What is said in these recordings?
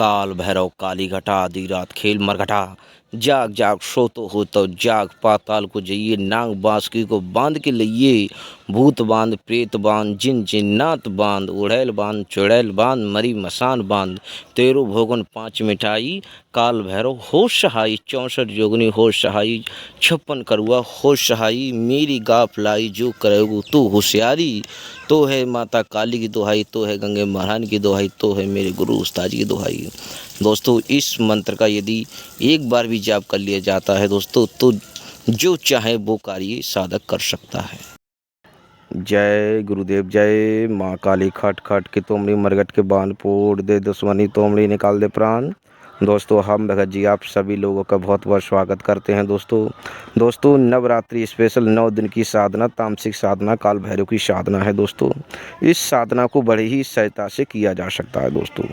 काल भैरव काली घटा आधी रात खेल मरघटा। जाग जाग सोतो हो तो जाग पाताल को जइए नाग बांसुरी को बांध के लइए। भूत बांध प्रेत बांध जिन जिन्नात बांध उड़ैल बांध चुड़ैल बांध मरी मसान बांध। तेरो भोगन पाँच मिठाई काल भैरव हो सहाई। 64 जोगनी हो सहाई 56 करुआ हो सहाई। मेरी गाफ लाई जो करेगो तू होशियारी। तो है माता काली की दुहाई, तो है गंगे महारानी की दुहाई, तो है मेरे गुरु उस्ताद की दुहाई। दोस्तों इस मंत्र का यदि एक बार भी जाप कर लिया जाता है दोस्तों, तो जो चाहे वो कार्य साधक कर सकता है। जय गुरुदेव जय। माँ काली खट खट के तोमड़ी मरगट के बांध फोड़ दे दुश्मनी तोमड़ी निकाल दे प्राण। दोस्तों हम भगत जी आप सभी लोगों का बहुत बहुत स्वागत करते हैं। दोस्तों नवरात्रि स्पेशल 9 दिन की साधना, तामसिक साधना, काल भैरव की साधना है दोस्तों। इस साधना को बड़ी ही सहजता से किया जा सकता है दोस्तों।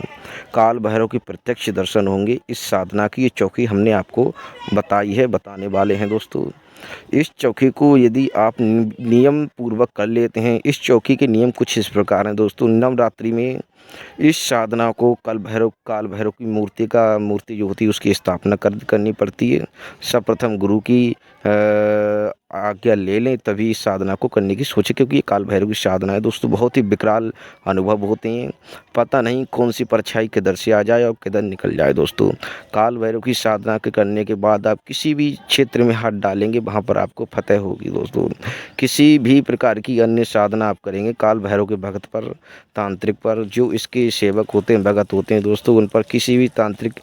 काल भैरव के प्रत्यक्ष दर्शन होंगे। इस साधना की ये चौकी हमने आपको बताई है, बताने वाले हैं दोस्तों। इस चौकी को यदि आप नियम पूर्वक कर लेते हैं, इस चौकी के नियम कुछ इस प्रकार हैं दोस्तों। नवरात्रि में इस साधना को काल भैरव की मूर्ति जो होती है उसकी स्थापना करनी पड़ती है। सर्वप्रथम गुरु की आज्ञा ले लें तभी इस साधना को करने की सोचें, क्योंकि ये काल भैरव की साधना है दोस्तों। बहुत ही विकराल अनुभव होते हैं, पता नहीं कौन सी परछाई किधर से आ जाए और किधर निकल जाए दोस्तों। काल भैरव की साधना के करने के बाद आप किसी भी क्षेत्र में हाथ डालेंगे वहाँ पर आपको फतेह होगी दोस्तों। किसी भी प्रकार की अन्य साधना आप करेंगे काल भैरव के भक्त पर, तांत्रिक पर, जो इसके सेवक होते हैं, भगत होते हैं दोस्तों, उन पर किसी भी तांत्रिक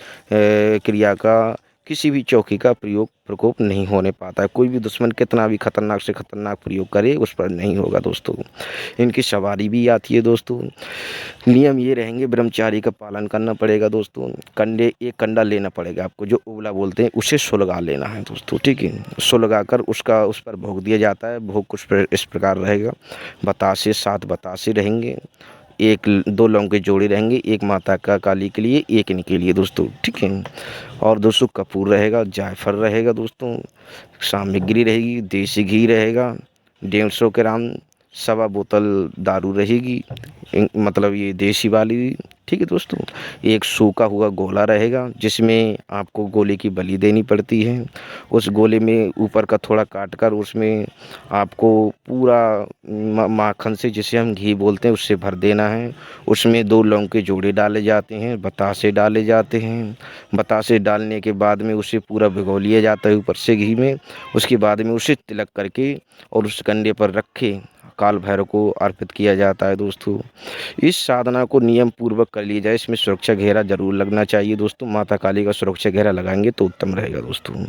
क्रिया का, किसी भी चौकी का प्रकोप नहीं होने पाता है। कोई भी दुश्मन कितना भी खतरनाक से खतरनाक प्रयोग करे उस पर नहीं होगा दोस्तों। इनकी सवारी भी आती है दोस्तों। नियम ये रहेंगे, ब्रह्मचारी का पालन करना पड़ेगा दोस्तों। एक कंडा लेना पड़ेगा आपको, जो ओवला बोलते हैं, उसे सुलगा लेना है दोस्तों, ठीक है। सुलगा कर उस पर भोग दिया जाता है। भोग कुछ इस प्रकार रहेगा, बतासे 7 बतासे रहेंगे, 1-2 लौंग के जोड़े रहेंगे, एक माता का काली के लिए, एक इनके लिए दोस्तों, ठीक है। और दोस्तों कपूर रहेगा, जायफल रहेगा दोस्तों, सामग्री रहेगी, देसी घी रहेगा 150 ग्राम, 1.25 बोतल दारू रहेगी, मतलब ये देसी वाली, ठीक है दोस्तों। एक सूखा हुआ गोला रहेगा जिसमें आपको गोले की बलि देनी पड़ती है। उस गोले में ऊपर का थोड़ा काट कर उसमें आपको पूरा माखन से, जिसे हम घी बोलते हैं, उससे भर देना है। उसमें 2 लौंग के जोड़े डाले जाते हैं, बतासे डाले जाते हैं। बतासे डालने के बाद में उसे पूरा भिगो लिया जाता है ऊपर से घी में। उसके बाद में उसे तिलक करके और उस कंडे पर रखे काल भैरव को अर्पित किया जाता है दोस्तों। इस साधना को नियम पूर्वक कर लिया जाए। इसमें सुरक्षा घेरा जरूर लगना चाहिए दोस्तों। माता काली का सुरक्षा घेरा लगाएंगे तो उत्तम रहेगा दोस्तों,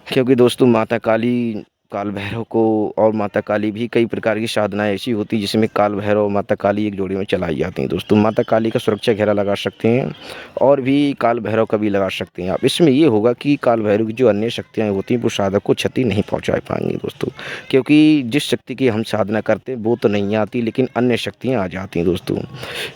क्योंकि दोस्तों माता काली, काल भैरव को और माता काली भी कई प्रकार की साधनाएं ऐसी होती है जिसमें काल भैरव और माता काली एक जोड़ी में चलाई जाती हैं दोस्तों। माता काली का सुरक्षा घेरा लगा सकते हैं और भी काल भैरव का भी लगा सकते हैं आप। इसमें ये होगा कि काल भैरव की जो अन्य शक्तियाँ होती हैं वो साधक को क्षति नहीं पहुँचा पाएंगी दोस्तों, क्योंकि जिस शक्ति की हम साधना करते हैं वो तो नहीं आती, लेकिन अन्य शक्तियाँ आ जाती हैं दोस्तों।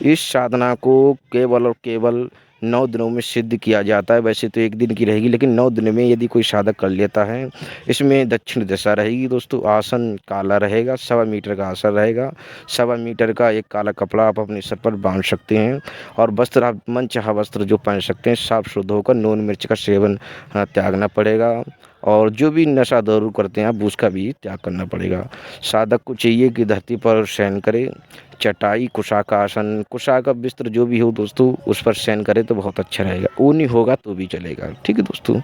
इस साधना को केवल और केवल 9 दिनों में सिद्ध किया जाता है। वैसे तो 1 दिन की रहेगी, लेकिन 9 दिन में यदि कोई साधक कर लेता है। इसमें दक्षिण दिशा रहेगी दोस्तों, आसन काला रहेगा, 1.25 मीटर का आसन रहेगा, 1.25 मीटर का एक काला कपड़ा आप अपने सर पर बांध सकते हैं, और वस्त्र आप मनचाहा वस्त्र जो पहन सकते हैं, साफ शुद्ध होकर नून मिर्च का सेवन त्यागना पड़ेगा, और जो भी नशा दारू करते हैं आप उसका भी त्याग करना पड़ेगा। साधक को चाहिए कि धरती पर शयन करे, चटाई, कुशाकासन, कुशाका बिस्तर जो भी हो दोस्तों उस पर शयन करे तो बहुत अच्छा रहेगा। वो नहीं होगा तो भी चलेगा, ठीक है दोस्तों।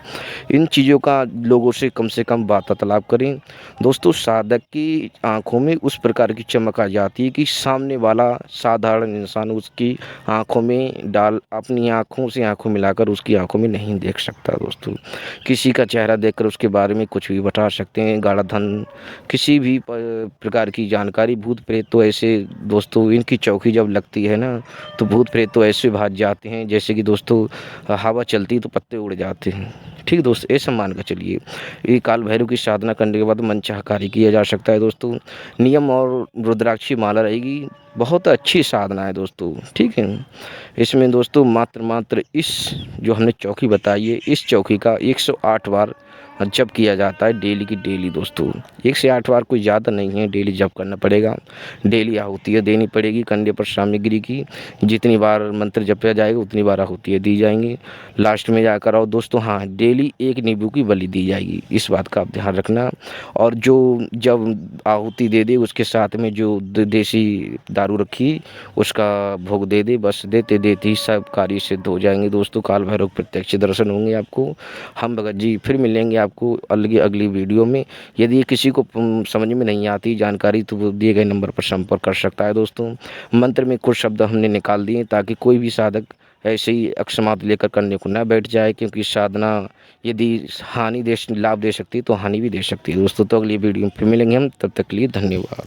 इन चीज़ों का लोगों से कम वार्तालाप करें दोस्तों। साधक की आंखों में उस प्रकार की चमक आ जाती है कि सामने वाला साधारण इंसान उसकी आंखों में अपनी आंखों से आंखों मिलाकर उसकी आंखों में नहीं देख सकता दोस्तों। किसी का चेहरा देखकर उसके बारे में कुछ भी बता सकते हैं, गाढ़ा धन, किसी भी प्रकार की जानकारी। भूत प्रेत तो ऐसे दोस्तों, इनकी चौकी जब लगती है ना तो भूत प्रेत तो ऐसे भाग जाते हैं जैसे कि दोस्तों हवा चलती तो पत्ते उड़ जाते हैं, ठीक है दोस्तों। ऐसा मान कर चलिए। ये काल भैरव की साधना करने के बाद मनचाहा कार्य किया जा सकता है दोस्तों। नियम और रुद्राक्षी माला रहेगी, बहुत अच्छी साधना है दोस्तों, ठीक है। इसमें दोस्तों मात्र इस जो हमने चौकी बताई है, इस चौकी का 108 बार जप किया जाता है डेली की डेली दोस्तों। 1 से 8 बार कोई ज़्यादा नहीं है, डेली जप करना पड़ेगा। डेली आहुतियाँ देनी पड़ेगी कंडे पर सामग्री की। जितनी बार मंत्र जपा जाएगा उतनी बार आहुतियाँ दी जाएंगी। लास्ट में जाकर और दोस्तों हाँ, डेली 1 नींबू की बलि दी जाएगी, इस बात का आप ध्यान रखना। और जो जब आहुति दे दे उसके साथ में जो देसी दारू रखी उसका भोग दे दे, बस देते देते ही सब कार्य सिद्ध हो जाएंगे दोस्तों। काल भैरव प्रत्यक्ष दर्शन होंगे आपको। हम भगत जी फिर मिलेंगे आपको अगली वीडियो में। यदि किसी को समझ में नहीं आती जानकारी तो वो दिए गए नंबर पर संपर्क कर सकता है दोस्तों। मंत्र में कुछ शब्द हमने निकाल दिए ताकि कोई भी साधक ऐसे ही अकस्मात लेकर करने को ना बैठ जाए, क्योंकि साधना यदि लाभ दे सकती है तो हानि भी दे सकती है दोस्तों। तो अगली वीडियो में फिर मिलेंगे हम, तब तक के लिए धन्यवाद।